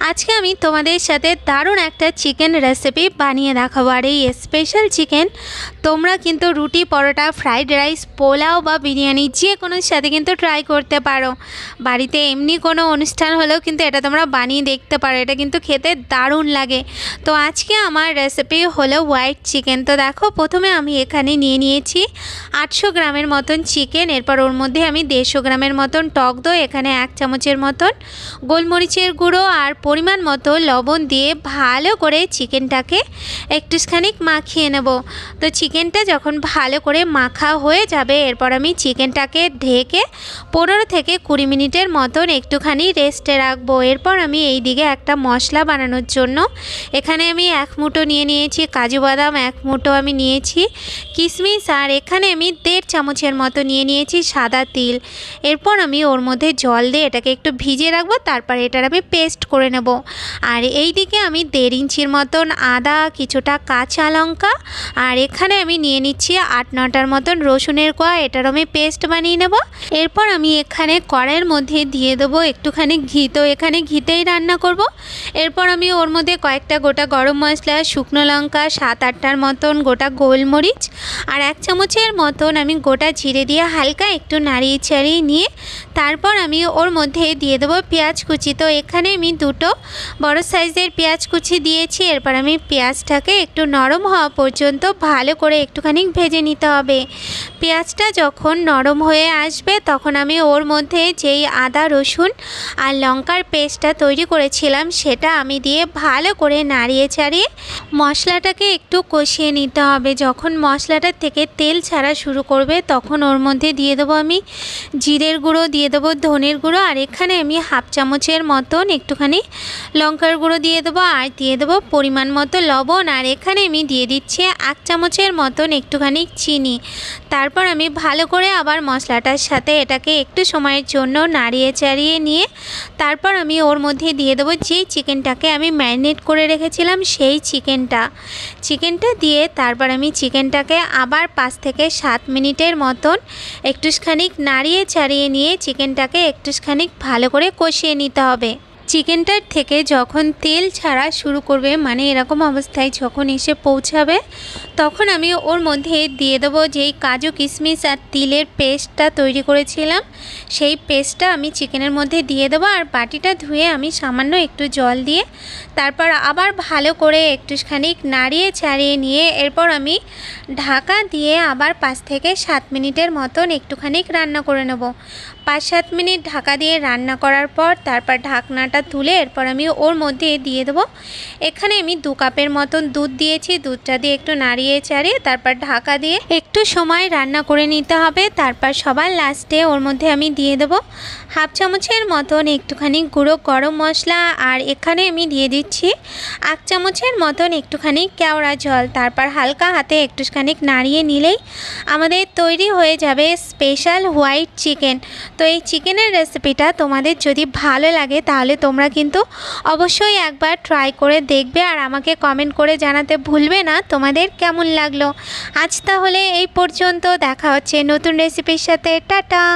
আজকে আমি তোমাদের সাথে দারুণ একটা চিকেন রেসিপি বানিয়ে দেখাবো। আর এই স্পেশাল চিকেন তোমরা কিন্তু রুটি, পরোটা, ফ্রাইড রাইস, পোলাও বা বিরিয়ানি যে কোনোর সাথে কিন্তু ট্রাই করতে পারো। বাড়িতে এমনি কোনো অনুষ্ঠান হলেও কিন্তু এটা তোমরা বানিয়ে দেখতে পারো। এটা কিন্তু খেতে দারুণ লাগে। তো আজকে আমার রেসিপি হলো হোয়াইট চিকেন। তো দেখো, প্রথমে আমি এখানে নিয়ে নিয়েছি 800 গ্রামের মতন চিকেন। এরপর ওর মধ্যে আমি 150 গ্রামের মতন টক দই, এখানে 1 চামচের মতন গোলমরিচের গুঁড়ো আর পরিমাণ মতো লবণ দিয়ে ভালো করে চিকেনটাকে একটুখানি মাখিয়ে নেব। তো চিকেনটা যখন ভালো করে মাখা হয়ে যাবে, এরপর আমি চিকেনটাকে ঢেকে 15 থেকে 20 মিনিটের মতন একটুখানি রেস্টে রাখবো। এরপর আমি এই দিকে একটা মশলা বানানোর জন্য এখানে আমি 1 মুঠো নিয়ে নিয়েছি কাজু বাদাম, 1 মুঠো আমি নিয়েছি কিশমিশ, আর এখানে আমি 1.5 চামচের মতো নিয়ে নিয়েছি সাদা তিল। এরপর আমি ওর মধ্যে জল দিয়ে এটাকে একটু ভিজিয়ে রাখবো, তারপর এটার আমি পেস্ট করে নেব। আর এই দিকে আমি 1.5 ইঞ্চির মতন আদা, কিছুটা কাঁচা লঙ্কা, আর এখানে আমি নিয়ে নিচ্ছি 8-9টার মতন রসুনের কোয়া, এটার আমি পেস্ট বানিয়ে নেব। এরপর আমি এখানে কড়াইয়ের মধ্যে দিয়ে দেবো একটুখানি ঘি। তো এখানে ঘিতেই রান্না করব। এরপর আমি ওর মধ্যে কয়েকটা গোটা গরম মশলা, শুকনো লঙ্কা, 7-8টার মতন গোটা গোলমরিচ আর 1 চামচের মতন আমি গোটা জিরে দিয়ে হালকা একটু নাড়িয়ে চাড়িয়ে নিয়ে তারপর আমি ওর মধ্যে দিয়ে দেবো পেঁয়াজ কুচি। তো এখানে আমি 2টো বড় সাইজের পেঁয়াজ কুচি দিয়েছি। এরপর আমি পেঁয়াজটাকে একটু নরম হওয়া পর্যন্ত ভালো করে একটুখানি ভেজে নিতে হবে। পেঁয়াজটা যখন নরম হয়ে আসবে তখন আমি ওর মধ্যে যেই আদা, রসুন আর লঙ্কার পেস্টটা তৈরি করেছিলাম সেটা আমি দিয়ে ভালো করে নাড়িয়ে চাড়িয়ে মশলাটাকে একটু কষিয়ে নিতে হবে। যখন মশলাটা থেকে তেল ছাড়া শুরু করবে তখন ওর মধ্যে দিয়ে দেবো আমি জিরের গুঁড়ো, দিয়ে দেবো ধনের গুঁড়ো, আর এখানে আমি 1/2 চামচের মতন একটুখানি লঙ্কার গুঁড়ো দিয়ে দেবো, আর দিয়ে দেবো পরিমাণ মতো লবণ, আর এখানে আমি দিয়ে দিচ্ছি 1 চামচের মতন একটুখানি চিনি। তারপর আমি ভালো করে আবার মশলাটার সাথে এটাকে একটু সময়ের জন্য নাড়িয়ে চাড়িয়ে নিয়ে তারপর আমি ওর মধ্যে দিয়ে দেবো যেই চিকেনটাকে আমি ম্যারিনেট করে রেখেছিলাম সেই চিকেনটা দিয়ে তারপর আমি চিকেনটাকে আবার 5 থেকে 7 মিনিটের মতন একটুখানি নাড়িয়ে চাড়িয়ে নিয়ে চিকেনটাকে একটুখানি ভালো করে কষিয়ে নিতে হবে। চিকেনটার থেকে যখন তেল ছাড়া শুরু করবে, মানে এরকম অবস্থায় যখন এসে পৌঁছাবে, তখন আমি ওর মধ্যে দিয়ে দেবো যেই কাজু, কিশমিশ আর তিলের পেস্টটা তৈরি করেছিলাম সেই পেস্টটা আমি চিকেনের মধ্যে দিয়ে দেবো। আর বাটিটা ধুয়ে আমি সামান্য একটু জল দিয়ে তারপর আবার ভালো করে একটুখানি নাড়িয়ে চাড়িয়ে নিয়ে এরপর আমি ঢাকা দিয়ে আবার 5 থেকে 7 মিনিটের মতন একটুখানি রান্না করে নেব। 5-7 মিনিট ঢাকা দিয়ে রান্না করার পর তারপর ঢাকনাটা তুলে এরপর আমি ওর মধ্যে দিয়ে দেবো এখানে আমি 2 কাপের মতন দুধ দিয়েছি। দুধটা দিয়ে একটু নাড়িয়ে চাড়িয়ে তারপর ঢাকা দিয়ে একটু সময় রান্না করে নিতে হবে। তারপর সবার লাস্টে ওর মধ্যে আমি দিয়ে দেবো 1/2 চামচের মতন একটুখানি গুঁড়ো গরম মশলা, আর এখানে আমি দিয়ে দিচ্ছি 1 চামচের মতন একটুখানি কেওড়া জল। তারপর হালকা হাতে একটুখানি নাড়িয়ে নিলেই আমাদের তৈরি হয়ে যাবে স্পেশাল হোয়াইট চিকেন। তো এই চিকেনের রেসিপিটা তোমাদের যদি ভালো লাগে তাহলে তোমরা কিন্তু অবশ্যই একবার ট্রাই করে দেখবে, আর আমাকে কমেন্ট করে জানাতে ভুলবে না তোমাদের কেমন লাগলো। আজ তাহলে এই পর্যন্ত, দেখা হচ্ছে নতুন রেসিপির সাথে। টাটা।